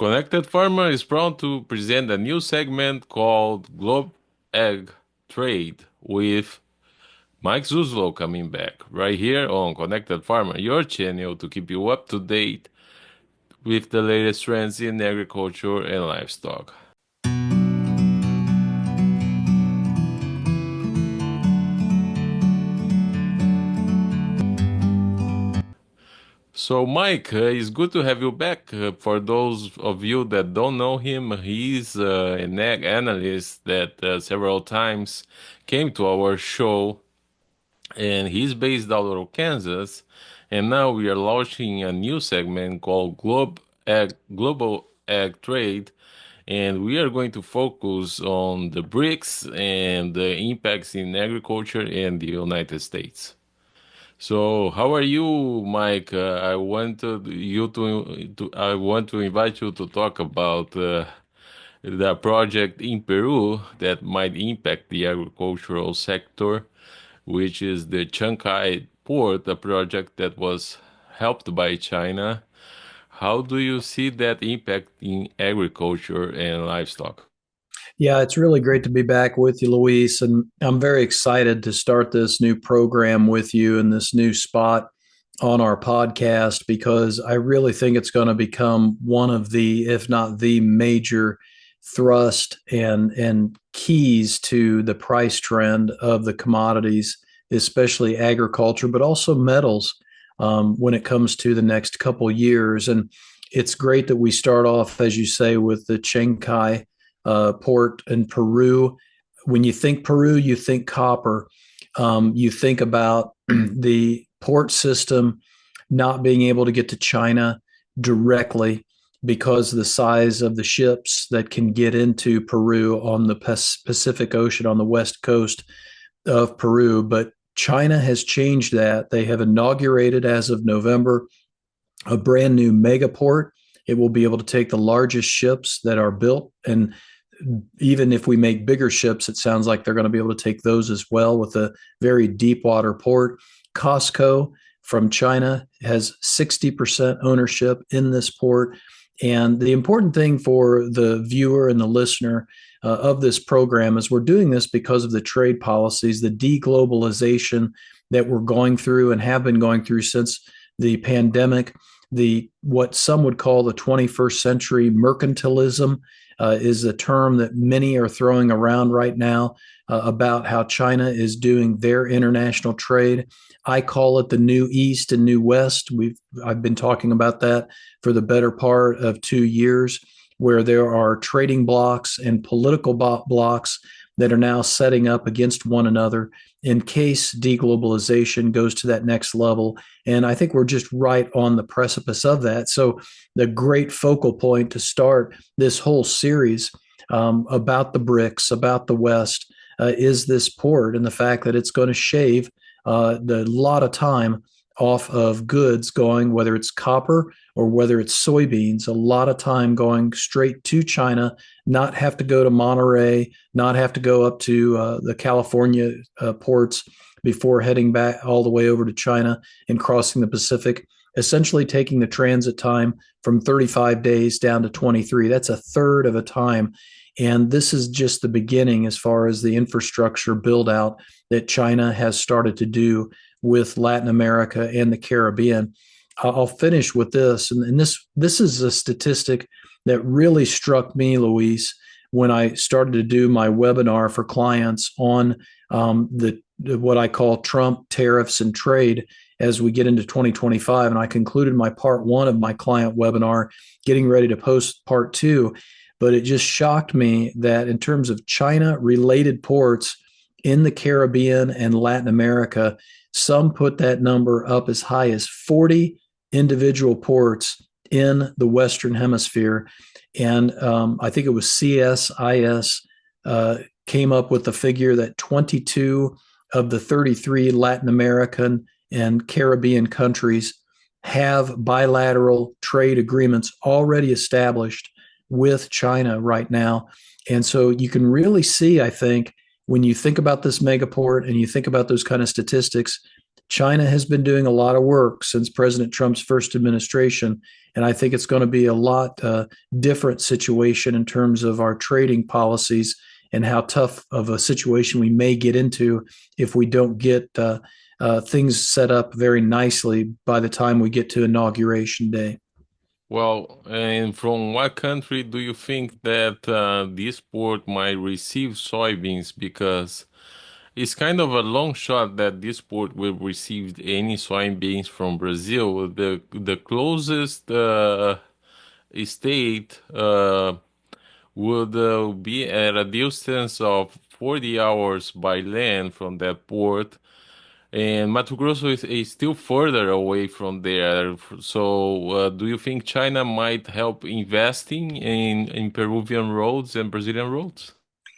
Connected Farmer is proud to present a new segment called Globe Egg Trade with Mike Zuzolo coming back right here on Connected Farmer, your channel to keep you up to date with the latest trends in agriculture and livestock. So, Mike, it's good to have you back. For those of you that don't know him, he's an ag analyst that several times came to our show, and he's based out of Kansas. And now we are launching a new segment called Global Ag Trade, and we are going to focus on the BRICS and the impacts in agriculture in the United States. So, how are you, Mike? I want to invite you to talk about the project in Peru that might impact the agricultural sector, which is the Chancay port, a project that was helped by China. How do you see that impact in agriculture and livestock? Yeah, it's really great to be back with you, Luis. And I'm very excited to start this new program with you in this new spot on our podcast because I really think it's going to become one of the, if not the major thrust and keys to the price trend of the commodities, especially agriculture, but also metals when it comes to the next couple years. And it's great that we start off, as you say, with the Chancay port in Peru. When you think Peru, you think copper. You think about the port system not being able to get to China directly because of the size of the ships that can get into Peru on the Pacific Ocean on the west coast of Peru. But China has changed that. They have inaugurated, as of November, a brand new megaport. It will be able to take the largest ships that are built. And even if we make bigger ships, it sounds like they're going to be able to take those as well with a very deep water port. Costco from China has 60% ownership in this port. And the important thing for the viewer and the listener of this program is we're doing this because of the trade policies, the deglobalization that we're going through and have been going through since the pandemic. The what some would call the 21st century mercantilism is a term that many are throwing around right now about how China is doing their international trade. I call it the New East and New West. I've been talking about that for the better part of 2 years, where there are trading blocks and political blocks that are now setting up against one another in case deglobalization goes to that next level. And I think we're just right on the precipice of that. So, the great focal point to start this whole series about the BRICS, about the West, is this port and the fact that it's going to shave the lot of time off of goods going, whether it's copper or whether it's soybeans, a lot of time going straight to China, not have to go to Monterey, not have to go up to the California ports before heading back all the way over to China and crossing the Pacific, essentially taking the transit time from 35 days down to 23. That's a third of a time. And this is just the beginning as far as the infrastructure build out that China has started to do with Latin America and the Caribbean. I'll finish with this, and this is a statistic that really struck me, Luis, when I started to do my webinar for clients on the what I call Trump tariffs and trade as we get into 2025. And I concluded my part one of my client webinar, getting ready to post part two. But it just shocked me that in terms of China related ports in the Caribbean and Latin America, some put that number up as high as 40 individual ports in the Western Hemisphere. And I think it was CSIS came up with the figure that 22 of the 33 Latin American and Caribbean countries have bilateral trade agreements already established with China right now. And so you can really see, I think, when you think about this megaport and you think about those kind of statistics, China has been doing a lot of work since President Trump's first administration. And I think it's going to be a lot different situation in terms of our trading policies and how tough of a situation we may get into if we don't get things set up very nicely by the time we get to Inauguration Day. Well, and from what country do you think that this port might receive soybeans? Because it's kind of a long shot that this port will receive any soybeans from Brazil. The closest state would be at a distance of 40 hours by land from that port. And Mato Grosso is still further away from there. So, do you think China might help investing in Peruvian roads and Brazilian roads?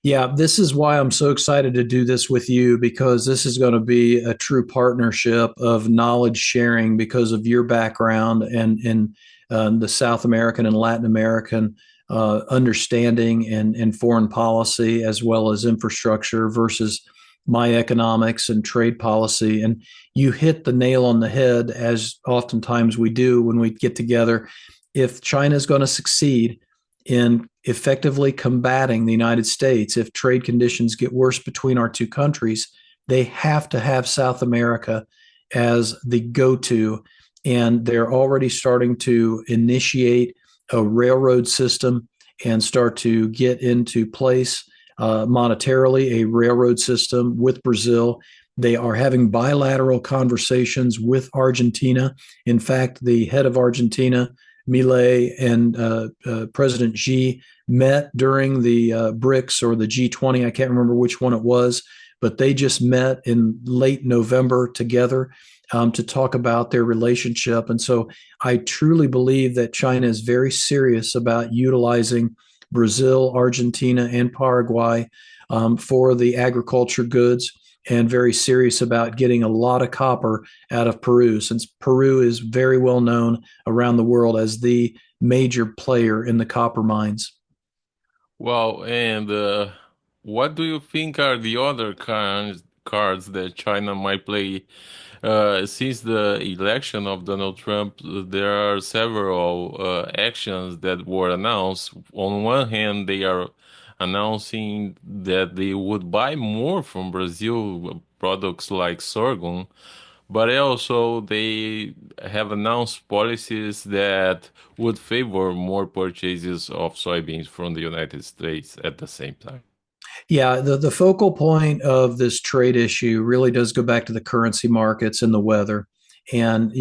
Yeah, this is why I'm so excited to do this with you because this is going to be a true partnership of knowledge sharing because of your background and in the South American and Latin American understanding and foreign policy as well as infrastructure versus my economics and trade policy. And you hit the nail on the head, as oftentimes we do when we get together. If China is going to succeed in effectively combating the United States, if trade conditions get worse between our two countries, they have to have South America as the go to. And they're already starting to initiate a railroad system and start to get into place monetarily a railroad system with Brazil. They are having bilateral conversations with Argentina. In fact, the head of Argentina, Milei, and President Xi met during the BRICS or the G20. I can't remember which one it was, but they just met in late November together to talk about their relationship. And so I truly believe that China is very serious about utilizing Brazil, Argentina, and Paraguay for the agriculture goods and very serious about getting a lot of copper out of Peru, since Peru is very well known around the world as the major player in the copper mines. Well, and what do you think are the other cards that China might play? Since the election of Donald Trump, there are several actions that were announced. On one hand, they are announcing that they would buy more from Brazil products like sorghum, but also they have announced policies that would favor more purchases of soybeans from the United States at the same time. Yeah, the focal point of this trade issue really does go back to the currency markets and the weather. And,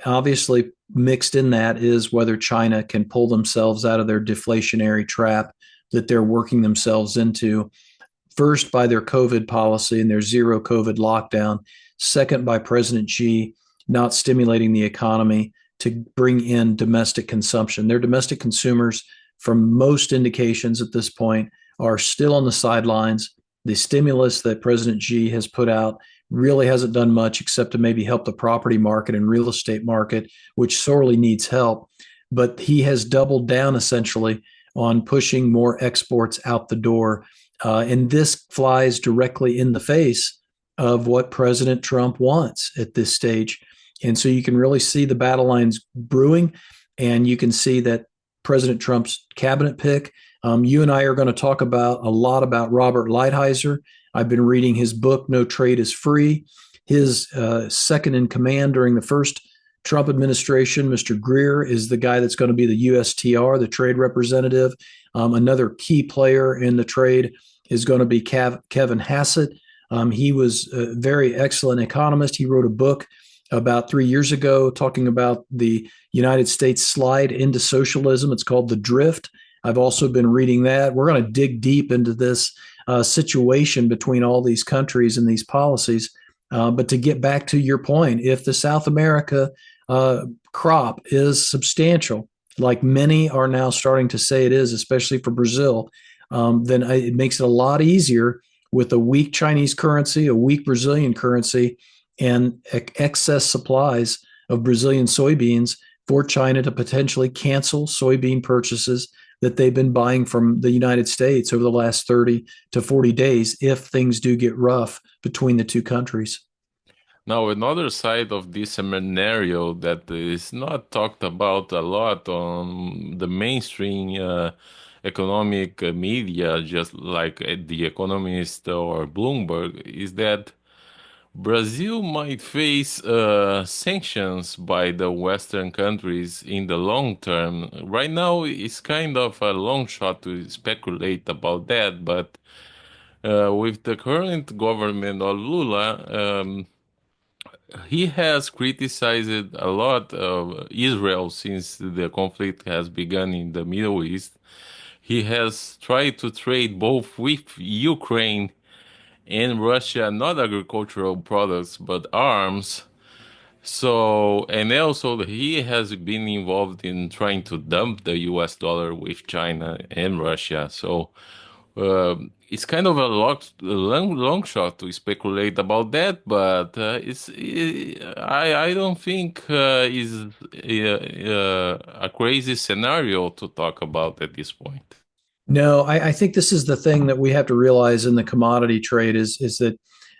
obviously mixed in that is whether China can pull themselves out of their deflationary trap that they're working themselves into. First, by their COVID policy and their zero COVID lockdown. Second, by President Xi not stimulating the economy to bring in domestic consumption. Their domestic consumers, from most indications at this point, are still on the sidelines. The stimulus that President Xi has put out really hasn't done much except to maybe help the property market and real estate market, which sorely needs help. But he has doubled down essentially on pushing more exports out the door. And this flies directly in the face of what President Trump wants at this stage. And so you can really see the battle lines brewing, and you can see that President Trump's cabinet pick. You and I are going to talk about a lot about Robert Lighthizer. I've been reading his book, No Trade is Free. His second in command during the first Trump administration, Mr. Greer, is the guy that's going to be the USTR, the trade representative. Another key player in the trade is going to be Kevin Hassett. He was a very excellent economist. He wrote a book about 3 years ago talking about the United States slide into socialism. It's called The Drift. I've also been reading that. We're going to dig deep into this situation between all these countries and these policies. But to get back to your point, if the South America crop is substantial, like many are now starting to say it is, especially for Brazil, then it makes it a lot easier with a weak Chinese currency, a weak Brazilian currency, and excess supplies of Brazilian soybeans for China to potentially cancel soybean purchases that they've been buying from the United States over the last 30 to 40 days if things do get rough between the two countries. Now, another side of this scenario that is not talked about a lot on the mainstream economic media, just like The Economist or Bloomberg, is that Brazil might face sanctions by the Western countries in the long term. Right now, it's kind of a long shot to speculate about that, but with the current government of Lula, he has criticized a lot of Israel since the conflict has begun in the Middle East. He has tried to trade both with Ukraine and Russia, not agricultural products, but arms. So, and also he has been involved in trying to dump the US dollar with China and Russia. So, it's kind of a long shot to speculate about that, but I don't think is a crazy scenario to talk about at this point. No, I think this is the thing that we have to realize in the commodity trade is that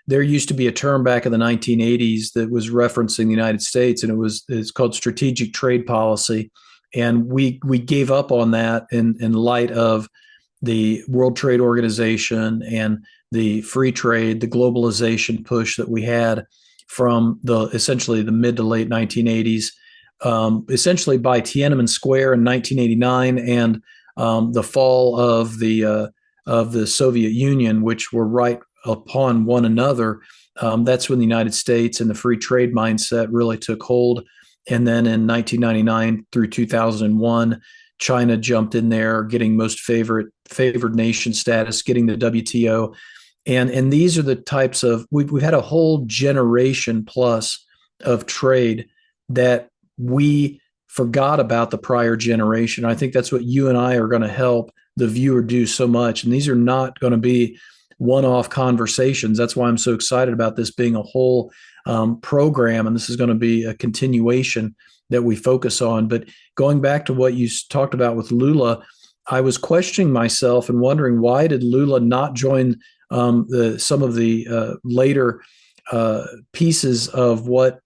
there used to be a term back in the 1980s that was referencing the United States, and it's called strategic trade policy, and we gave up on that in light of the World Trade Organization and the free trade, the globalization push that we had from the essentially the mid to late 1980s, essentially by Tiananmen Square in 1989 and the fall of the Soviet Union, which were right upon one another. That's when the United States and the free trade mindset really took hold. And then in 1999 through 2001, China jumped in there, getting most favored nation status, getting the WTO, and these are the types of we've had a whole generation plus of trade that we forgot about the prior generation. I think that's what you and I are going to help the viewer do so much. And these are not going to be one-off conversations. That's why I'm so excited about this being a whole program, and this is going to be a continuation that we focus on. But going back to what you talked about with Lula, I was questioning myself and wondering why did Lula not join some of the later pieces of what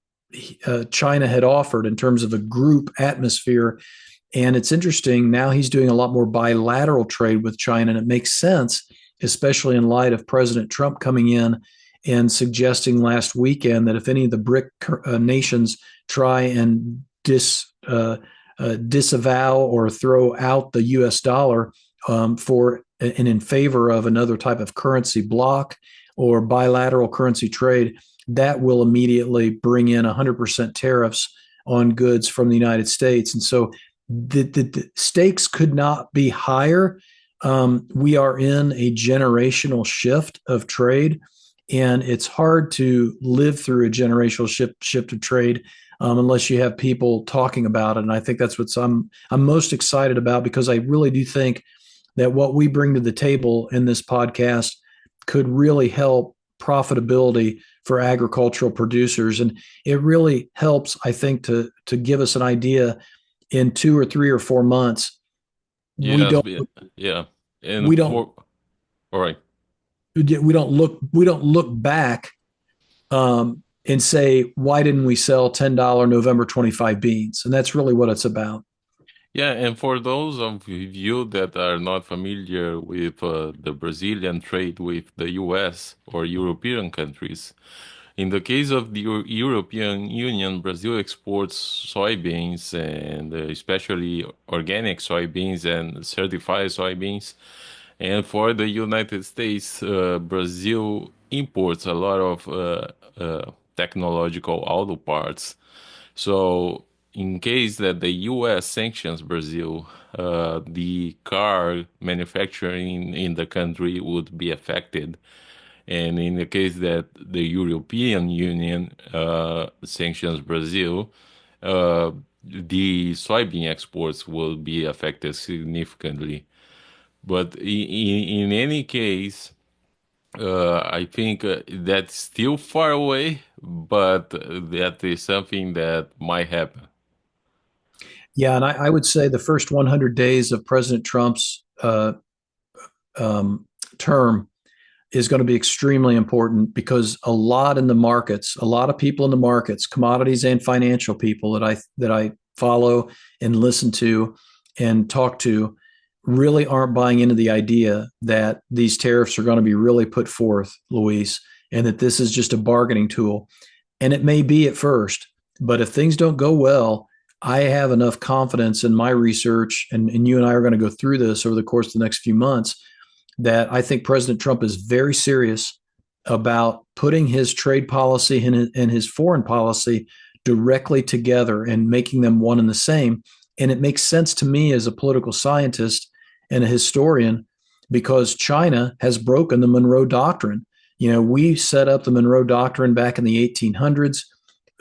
China had offered in terms of a group atmosphere. And it's interesting, now he's doing a lot more bilateral trade with China, and it makes sense, especially in light of President Trump coming in and suggesting last weekend that if any of the BRIC nations try and disavow or throw out the US dollar for and in favor of another type of currency block or bilateral currency trade, that will immediately bring in 100% tariffs on goods from the United States. And so the stakes could not be higher. We are in a generational shift of trade, and it's hard to live through a generational shift of trade unless you have people talking about it. And I think that's what I'm most excited about, because I really do think that what we bring to the table in this podcast could really help profitability for agricultural producers. And it really helps, I think, to give us an idea in 2 or 3 or 4 months. We Yes, don't yeah, we and don't for all right. we don't look back and say, why didn't we sell $10 November 25 beans? And that's really what it's about. Yeah, and for those of you that are not familiar with the Brazilian trade with the US or European countries, in the case of the European Union, Brazil exports soybeans and especially organic soybeans and certified soybeans. And for the United States, Brazil imports a lot of technological auto parts. So, in case that the U.S. sanctions Brazil, the car manufacturing in the country would be affected. And in the case that the European Union sanctions Brazil, the soybean exports will be affected significantly. But in any case, I think that's still far away, but that is something that might happen. Yeah, and I would say the first 100 days of President Trump's um, term, is going to be extremely important because a lot in the markets, a lot of people in the markets, commodities and financial people that I follow and listen to and talk to really aren't buying into the idea that these tariffs are going to be really put forth, Luis, and that this is just a bargaining tool. And it may be at first, but if things don't go well, I have enough confidence in my research, and you and I are going to go through this over the course of the next few months, that I think President Trump is very serious about putting his trade policy and his foreign policy directly together and making them one and the same. And it makes sense to me as a political scientist and a historian because China has broken the Monroe Doctrine. You know, we set up the Monroe Doctrine back in the 1800s.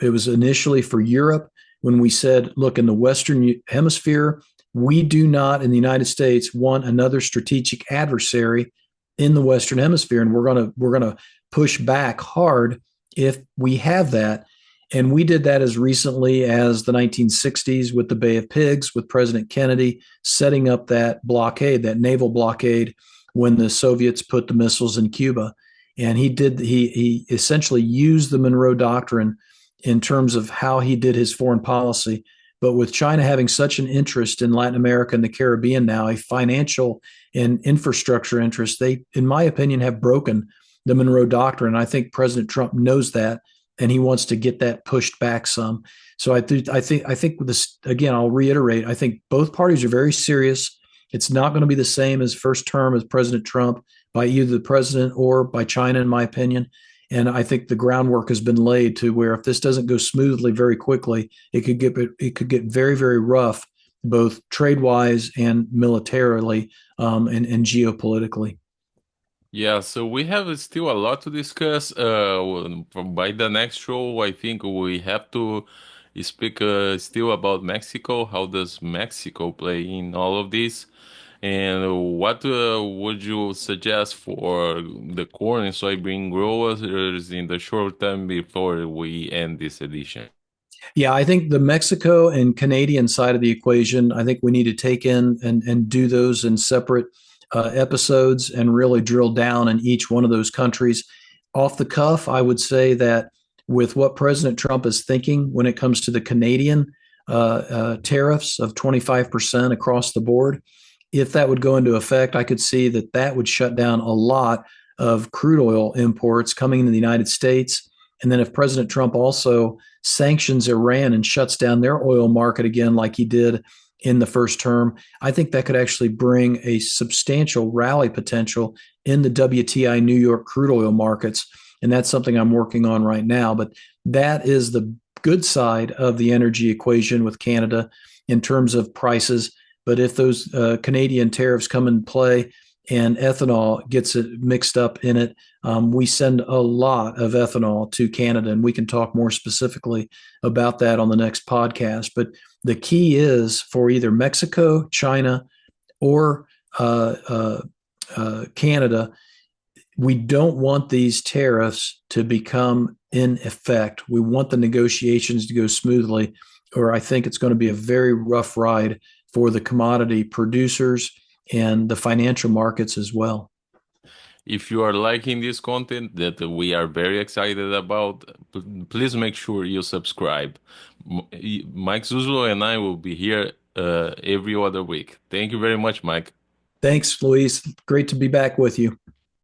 It was initially for Europe when we said, look, in the Western Hemisphere, we do not, in the United States, want another strategic adversary in the Western Hemisphere, and we're gonna push back hard if we have that. And we did that as recently as the 1960s with the Bay of Pigs, with President Kennedy setting up that blockade, that naval blockade, when the Soviets put the missiles in Cuba. And he essentially used the Monroe Doctrine in terms of how he did his foreign policy. But with China having such an interest in Latin America and the Caribbean now, a financial and infrastructure interest, they, in my opinion, have broken the Monroe Doctrine. I think President Trump knows that, and he wants to get that pushed back some. So I think this again. I'll reiterate. I think both parties are very serious. It's not going to be the same as first term as President Trump by either the president or by China, in my opinion. And I think the groundwork has been laid to where if this doesn't go smoothly very quickly, it could get very, very rough, both trade wise and militarily, and geopolitically. Yeah, so we have still a lot to discuss. By the next show, I think we have to speak still about Mexico. How does Mexico play in all of this? And what would you suggest for the corn and soybean growers in the short term before we end this edition? Yeah, I think the Mexico and Canadian side of the equation, I think we need to take in and do those in separate episodes and really drill down in each one of those countries. Off the cuff, I would say that with what President Trump is thinking when it comes to the Canadian tariffs of 25% across the board, if that would go into effect, I could see that that would shut down a lot of crude oil imports coming into the United States. And then if President Trump also sanctions Iran and shuts down their oil market again, like he did in the first term, I think that could actually bring a substantial rally potential in the WTI New York crude oil markets. And that's something I'm working on right now. But that is the good side of the energy equation with Canada in terms of prices. But if those Canadian tariffs come in play and ethanol gets it mixed up in it, we send a lot of ethanol to Canada, and we can talk more specifically about that on the next podcast. But the key is for either Mexico, China, or Canada, we don't want these tariffs to become in effect. We want the negotiations to go smoothly, or I think it's going to be a very rough ride for the commodity producers and the financial markets as well. If you are liking this content that we are very excited about, please make sure you subscribe. Mike Zuzolo and I will be here every other week. Thank you very much, Mike. Thanks, Luis. Great to be back with you.